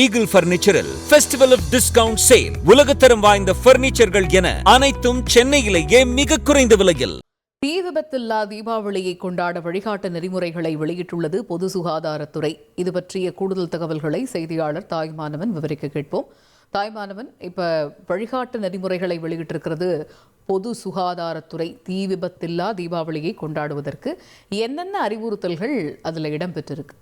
Eagle பர்னிச்சரில் festival of discount sale. உலகத்தரம் வாய்ந்த பர்னிச்சர்கள் என அனைத்தும் சென்னையிலேயே மிக குறைந்த விலையில். தீ விபத்தில்லா தீபாவளியை கொண்டாட வழிகாட்டு நெறிமுறைகளை வெளியிட்டுள்ளது பொது சுகாதாரத்துறை. இது பற்றிய கூடுதல் தகவல்களை செய்தியாளர் தாய்மானவன் விவரிக்க கேட்போம். தாய்மானவன், இப்ப வழிகாட்டு நெறிமுறைகளை வெளியிட்டிருக்கிறது பொது சுகாதாரத்துறை. தீ விபத்தில்லா தீபாவளியை கொண்டாடுவதற்கு என்னென்ன அறிவுறுத்தல்கள் அதுல இடம்பெற்றிருக்கு?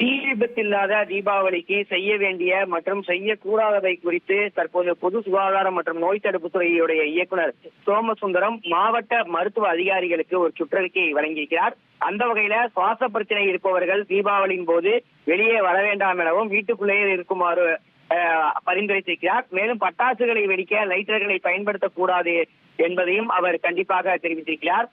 தீ விபத்தில்லாத தீபாவளிக்கு செய்ய வேண்டிய மற்றும் செய்யக்கூடாதவை குறித்து தற்போது பொது சுகாதாரம் மற்றும் நோய் தடுப்புத்துறையுடைய இயக்குனர் சோமசுந்தரம் மாவட்ட மருத்துவ அதிகாரிகளுக்கு ஒரு சுற்றறிக்கையை வழங்கியிருக்கிறார். அந்த வகையில சுவாச பிரச்சனை இருப்பவர்கள் தீபாவளியின் போது வெளியே வர வேண்டாம் எனவும் வீட்டுக்குள்ளேயே இருக்குமாறு பரிந்துரைத்திருக்கிறார். மேலும் பட்டாசுகளை வெடிக்க லைட்டர்களை பயன்படுத்தக்கூடாது என்பதையும் அவர் கண்டிப்பாக தெரிவித்திருக்கிறார்.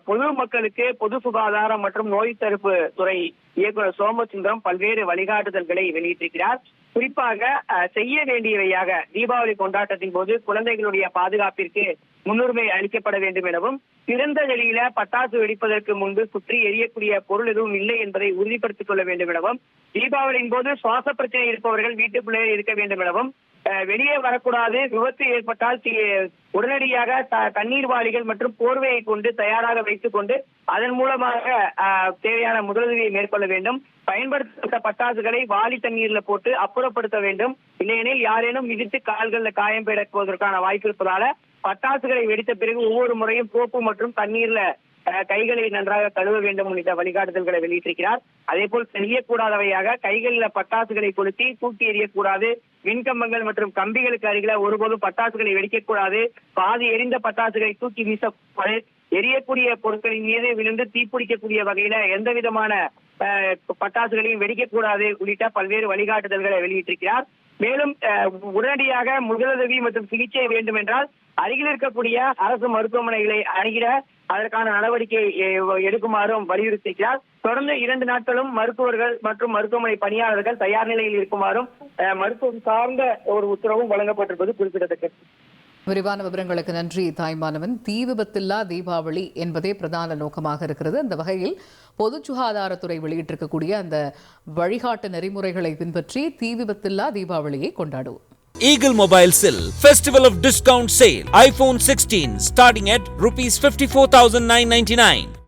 பொது மக்களுக்கு பொது சுகாதாரம் மற்றும் நோய் தடுப்பு துறை இயக்குநர் சோமசுந்தரம் பல்வேறு வழிகாட்டுதல்களை வெளியிட்டிருக்கிறார். குறிப்பாக செய்ய வேண்டியவையாக தீபாவளி கொண்டாட்டத்தின் போது குழந்தைகளுடைய பாதுகாப்பிற்கு முன்னுரிமை அளிக்கப்பட வேண்டும் எனவும், திறந்த வெளியில பட்டாசு வெடிப்பதற்கு முன்பு சுற்றி எரியக்கூடிய பொருள் எதுவும் இல்லை என்பதை உறுதிப்படுத்திக் கொள்ள வேண்டும் எனவும், தீபாவளியின் போது சுவாச பிரச்சனை இருப்பவர்கள் வீட்டுக்குள்ளே இருக்க வேண்டும் எனவும், வெளியே வரக்கூடாது, விபத்து ஏற்பட்டால் உடனடியாக தண்ணீர் வாளிகள் மற்றும் போர்வையை கொண்டு தயாராக வைத்துக் கொண்டு அதன் மூலமாக தேவையான முதலுதவியை மேற்கொள்ள வேண்டும். பயன்படுத்தப்பட்ட பட்டாசுகளை வாளி தண்ணீர்ல போட்டு அப்புறப்படுத்த வேண்டும். இல்லையெனில் யாரேனும் மிதித்து கால்களில் காயம் பெறப்படுவதற்கான வாய்ப்பு இருப்பதால பட்டாசுகளை வெடித்த பிறகு ஒவ்வொரு முறையும் சோப்பு மற்றும் தண்ணீர்ல கைகளை நன்றாக கழுவ வேண்டும் உள்ளிட்ட வழிகாட்டுதல்களை வெளியிட்டிருக்கிறார். அதே போல் செய்யக்கூடாதவையாக கைகளில் பட்டாசுகளை கொளுத்தி தூக்கி எறியக்கூடாது, மின்கம்பங்கள் மற்றும் கம்பிகளுக்கு அருகில ஒருபோதும் பட்டாசுகளை வெடிக்கக்கூடாது, பாதி எரிந்த பட்டாசுகளை தூக்கி வீசக்கூடாது, எரியக்கூடிய பொருட்களின் மீது விழுந்து தீப்பிடிக்கக்கூடிய வகையில எந்த விதமான பட்டாசுகளையும் வெடிக்கக்கூடாது உள்ளிட்ட பல்வேறு வழிகாட்டுதல்களை வெளியிட்டிருக்கிறார். மேலும் உடனடியாக முதலுதவி மற்றும் சிகிச்சை வேண்டும் என்றால் அருகில் இருக்கக்கூடிய அரசு மருத்துவமனைகளை அணுகிட அதற்கான நடவடிக்கை எடுக்குமாறும் வலியுறுத்தியிருக்கிறார். தொடர்ந்து 2 நாட்களும் மருத்துவர்கள் மற்றும் மருத்துவமனை பணியாளர்கள் தயார் நிலையில் இருக்குமாறும் மருத்துவம் சார்ந்த ஒரு உத்தரவும் வழங்கப்பட்டிருப்பது குறிப்பிடத்தக்கது. விரிவான விவரங்களுக்கு நன்றி தாய்மானவன். தீ விபத்தில்லா தீபாவளி என்பதே பிரதான நோக்கமாக இருக்கிறது. அந்த வகையில் பொது சுகாதாரத்துறை வெளியிட்டிருக்கக்கூடிய அந்த வழிகாட்டு நெறிமுறைகளை பின்பற்றி தீ விபத்தில்லா தீபாவளியை கொண்டாடுவோம். Eagle Mobiles Festival of Discount Sale. iPhone 16 starting at ₹54,999.